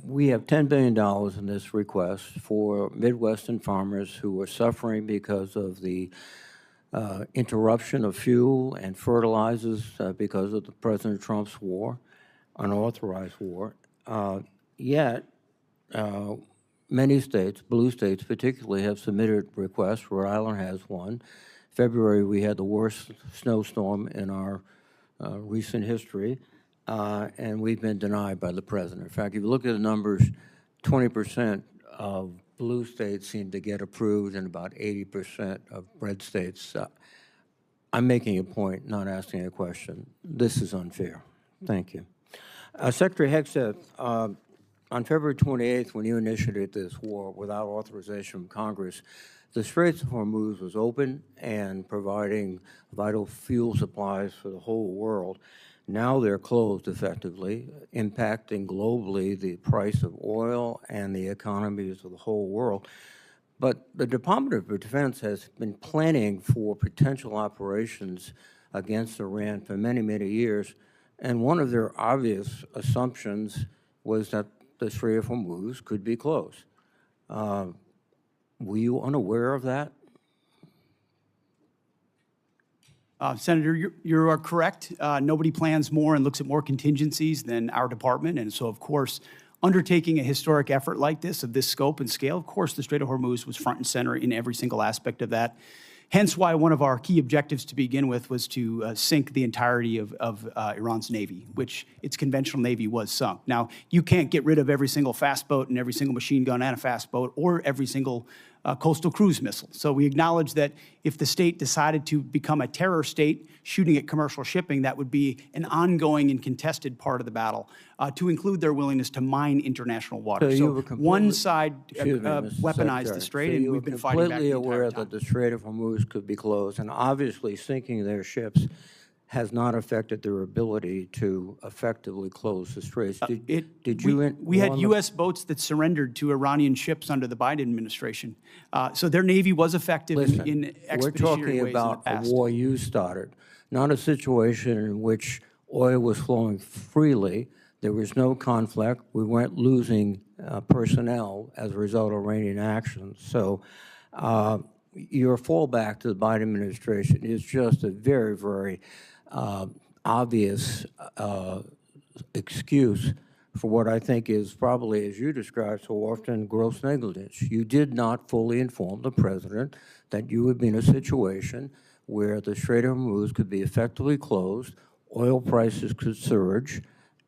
We have $10 billion in this request for Midwestern farmers who are suffering because of the interruption of fuel and fertilizers because of the President Trump's war, unauthorized war. Yet, many states, blue states particularly, have submitted requests. Rhode Island has one. February, we had the worst snowstorm in our recent history, and we've been denied by the president. In fact, if you look at the numbers, 20% of blue states seem to get approved and about 80% of red states. I'm making a point, not asking a question. This is unfair. Thank you. Secretary Hegseth, on February 28th, when you initiated this war without authorization from Congress, the Straits of Hormuz was open and providing vital fuel supplies for the whole world. Now they're closed effectively, impacting globally the price of oil and the economies of the whole world. But the Department of Defense has been planning for potential operations against Iran for many, many years. And one of their obvious assumptions was that the Strait of Hormuz could be closed. Were you unaware of that? Senator, you are correct. Nobody plans more and looks at more contingencies than our department. And so, of course, undertaking a historic effort like this, of this scope and scale, of course, the Strait of Hormuz was front and center in every single aspect of that. Hence why one of our key objectives to begin with was to sink the entirety of Iran's Navy, which its conventional Navy was sunk. Now, you can't get rid of every single fast boat and every single machine gun and a fast boat or every single coastal cruise missile. So we acknowledge that if the state decided to become a terror state shooting at commercial shipping, that would be an ongoing and contested part of the battle, to include their willingness to mine international water. So one side weaponized the strait, and we've been fighting back the entire time. Completely aware that the Strait of Hormuz could be closed, and obviously sinking their ships has not affected their ability to effectively close the straits. We had U.S. boats that surrendered to Iranian ships under the Biden administration. So their Navy was effective in expeditionary ways in the past. We're talking about a war you started, not a situation in which oil was flowing freely. There was no conflict. We weren't losing personnel as a result of Iranian actions. So your fallback to the Biden administration is just a very, very obvious excuse for what I think is probably, as you described so often, gross negligence. You did not fully inform the president that you would be in a situation where the Strait of Hormuz could be effectively closed, oil prices could surge,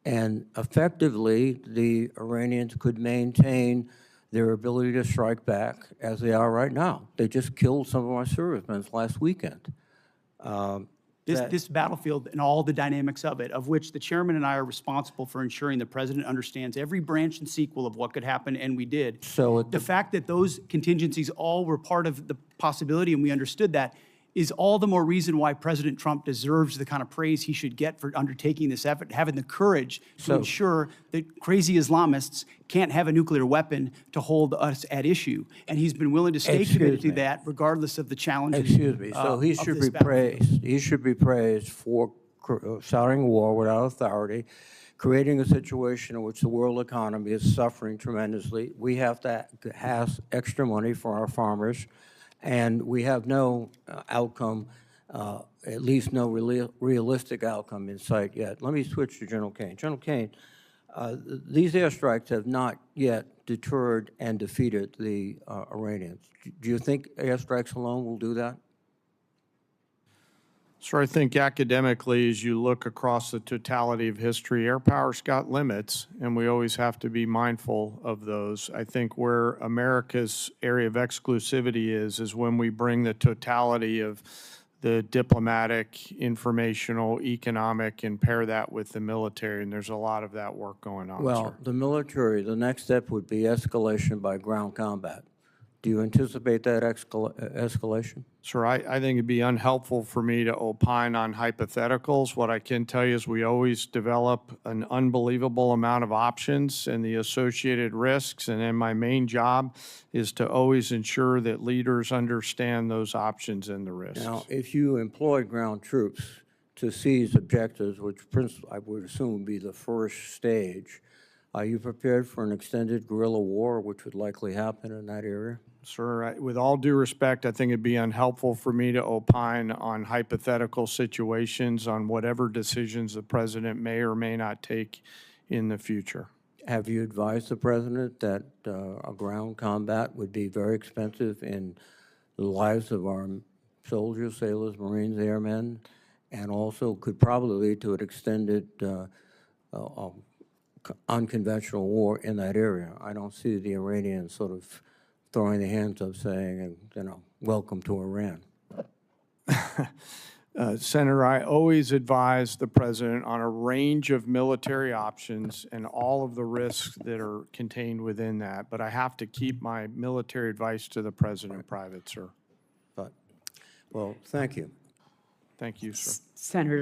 and effectively the Iranians could maintain their ability to strike back as they are right now. They just killed some of our servicemen last weekend. This battlefield and all the dynamics of it, of which the chairman and I are responsible for ensuring the president understands every branch and sequel of what could happen, and we did. So the fact that those contingencies all were part of the possibility, and we understood that, is all the more reason why President Trump deserves the kind of praise he should get for undertaking this effort, having the courage to ensure that crazy Islamists can't have a nuclear weapon to hold us at issue. And he's been willing to stay committed to that regardless of the challenges. Excuse me. So he should be praised. He should be praised for starting a war without authority, creating a situation in which the world economy is suffering tremendously. We have to have extra money for our farmers. And we have no outcome, at least no realistic outcome in sight yet. Let me switch to General Caine. General Caine, these airstrikes have not yet deterred and defeated the Iranians. Do you think airstrikes alone will do that? So I think academically, as you look across the totality of history, air power's got limits, and we always have to be mindful of those. I think where America's area of exclusivity is when we bring the totality of the diplomatic, informational, economic, and pair that with the military, and there's a lot of that work going on, Well, the military, the next step would be escalation by ground combat. Do you anticipate that escalation? Sir, I think it'd be unhelpful for me to opine on hypotheticals. What I can tell you is we always develop an unbelievable amount of options and the associated risks, and then my main job is to always ensure that leaders understand those options and the risks. Now, if you employ ground troops to seize objectives, which I would assume would be the first stage, Are you prepared for an extended guerrilla war, which would likely happen in that area? Sir, with all due respect, I think it'd be unhelpful for me to opine on hypothetical situations on whatever decisions the president may or may not take in the future. Have you advised the president that a ground combat would be very expensive in the lives of our soldiers, sailors, Marines, airmen, and also could probably lead to an extended unconventional war in that area? I don't see the Iranians sort of throwing their hands up saying, you know, welcome to Iran. Senator, I always advise the president on a range of military options and all of the risks that are contained within that, but I have to keep my military advice to the president private, sir. But, well, thank you. Thank you, sir. Senator